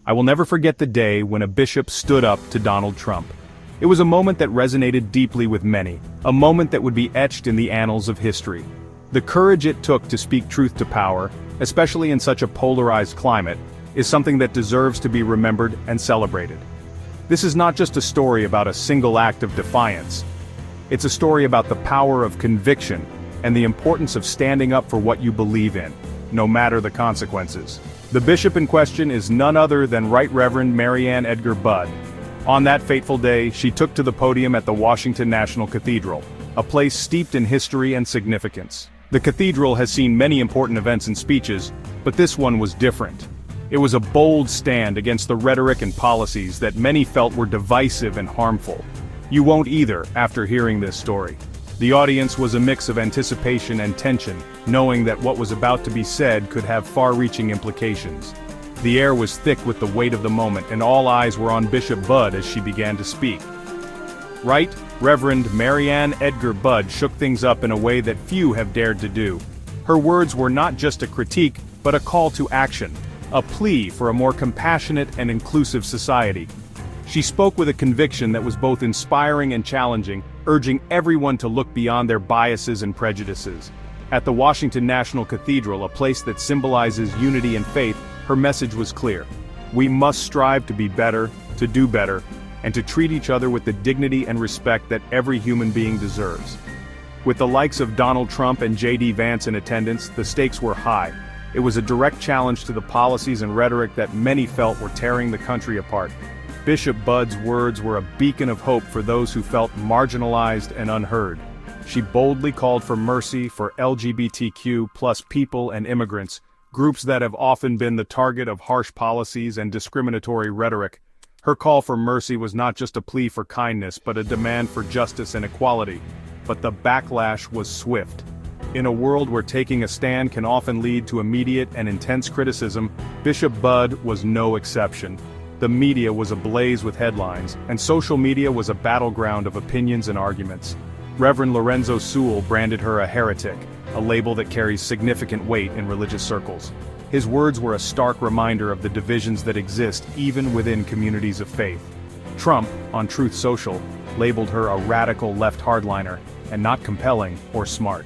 I will never forget the day when a bishop stood up to Donald Trump. It was a moment that resonated deeply with many, a moment that would be etched in the annals of history. The courage it took to speak truth to power, especially in such a polarized climate, is something that deserves to be remembered and celebrated. This is not just a story about a single act of defiance. It's a story about the power of conviction and the importance of standing up for what you believe in, no matter the consequences. The bishop in question is none other than Right Reverend Marianne Edgar Budd. On that fateful day, she took to the podium at the Washington National Cathedral, a place steeped in history and significance. The cathedral has seen many important events and speeches, but this one was different. It was a bold stand against the rhetoric and policies that many felt were divisive and harmful. You won't either after hearing this story. The audience was a mix of anticipation and tension, knowing that what was about to be said could have far-reaching implications. The air was thick with the weight of the moment, and all eyes were on Bishop Budd as she began to speak. Right Reverend Marianne Edgar Budd shook things up in a way that few have dared to do. Her words were not just a critique, but a call to action, a plea for a more compassionate and inclusive society. She spoke with a conviction that was both inspiring and challenging, urging everyone to look beyond their biases and prejudices. At the Washington National Cathedral, a place that symbolizes unity and faith, her message was clear. We must strive to be better, to do better, and to treat each other with the dignity and respect that every human being deserves. With the likes of Donald Trump and J.D. Vance in attendance, the stakes were high. It was a direct challenge to the policies and rhetoric that many felt were tearing the country apart. Bishop Budd's words were a beacon of hope for those who felt marginalized and unheard. She boldly called for mercy for LGBTQ+ people and immigrants, groups that have often been the target of harsh policies and discriminatory rhetoric. Her call for mercy was not just a plea for kindness but a demand for justice and equality. But the backlash was swift. In a world where taking a stand can often lead to immediate and intense criticism, Bishop Budd was no exception. The media was ablaze with headlines, and social media was a battleground of opinions and arguments. Reverend Lorenzo Sewell branded her a heretic, a label that carries significant weight in religious circles. His words were a stark reminder of the divisions that exist even within communities of faith. Trump, on Truth Social, labeled her a radical left hardliner, and not compelling or smart.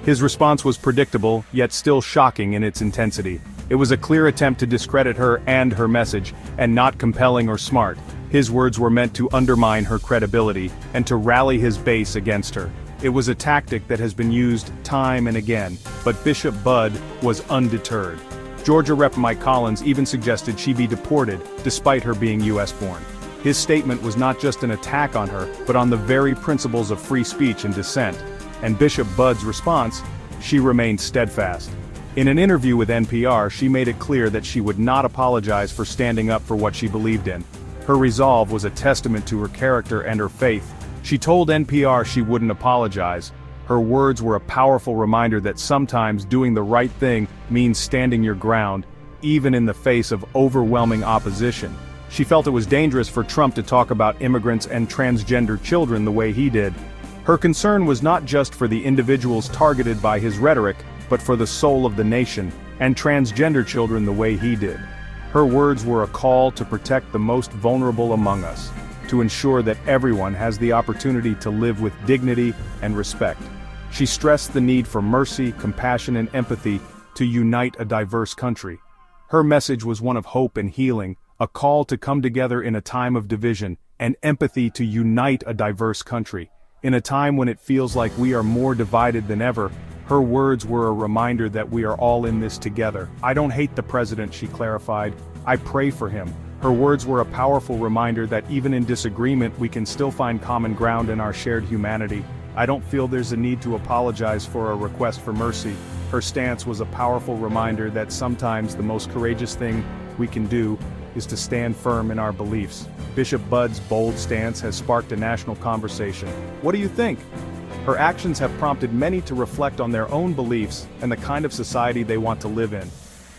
His response was predictable, yet still shocking in its intensity. It was a clear attempt to discredit her and her message, and not compelling or smart. His words were meant to undermine her credibility, and to rally his base against her. It was a tactic that has been used time and again, but Bishop Budd was undeterred. Georgia Rep. Mike Collins even suggested she be deported, despite her being US-born. His statement was not just an attack on her, but on the very principles of free speech and dissent. And Bishop Budd's response? She remained steadfast. In an interview with NPR, she made it clear that she would not apologize for standing up for what she believed in. Her resolve was a testament to her character and her faith. She told NPR she wouldn't apologize. Her words were a powerful reminder that sometimes doing the right thing means standing your ground, even in the face of overwhelming opposition. She felt it was dangerous for Trump to talk about immigrants and transgender children the way he did. Her concern was not just for the individuals targeted by his rhetoric, but for the soul of the nation, and transgender children the way he did. Her words were a call to protect the most vulnerable among us, to ensure that everyone has the opportunity to live with dignity and respect. She stressed the need for mercy, compassion, and empathy to unite a diverse country. Her message was one of hope and healing, a call to come together in a time of division, and empathy to unite a diverse country. In a time when it feels like we are more divided than ever, her words were a reminder that we are all in this together. I don't hate the president, she clarified. I pray for him. Her words were a powerful reminder that even in disagreement we can still find common ground in our shared humanity. I don't feel there's a need to apologize for a request for mercy. Her stance was a powerful reminder that sometimes the most courageous thing we can do is to stand firm in our beliefs. Bishop Budd's bold stance has sparked a national conversation. What do you think? Her actions have prompted many to reflect on their own beliefs and the kind of society they want to live in.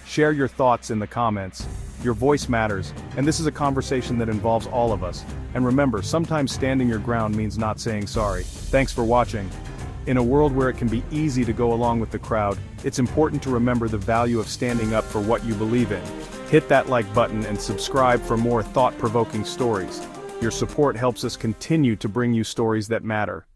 Share your thoughts in the comments. Your voice matters, and this is a conversation that involves all of us. And remember, sometimes standing your ground means not saying sorry. Thanks for watching. In a world where it can be easy to go along with the crowd, it's important to remember the value of standing up for what you believe in. Hit that like button and subscribe for more thought-provoking stories. Your support helps us continue to bring you stories that matter.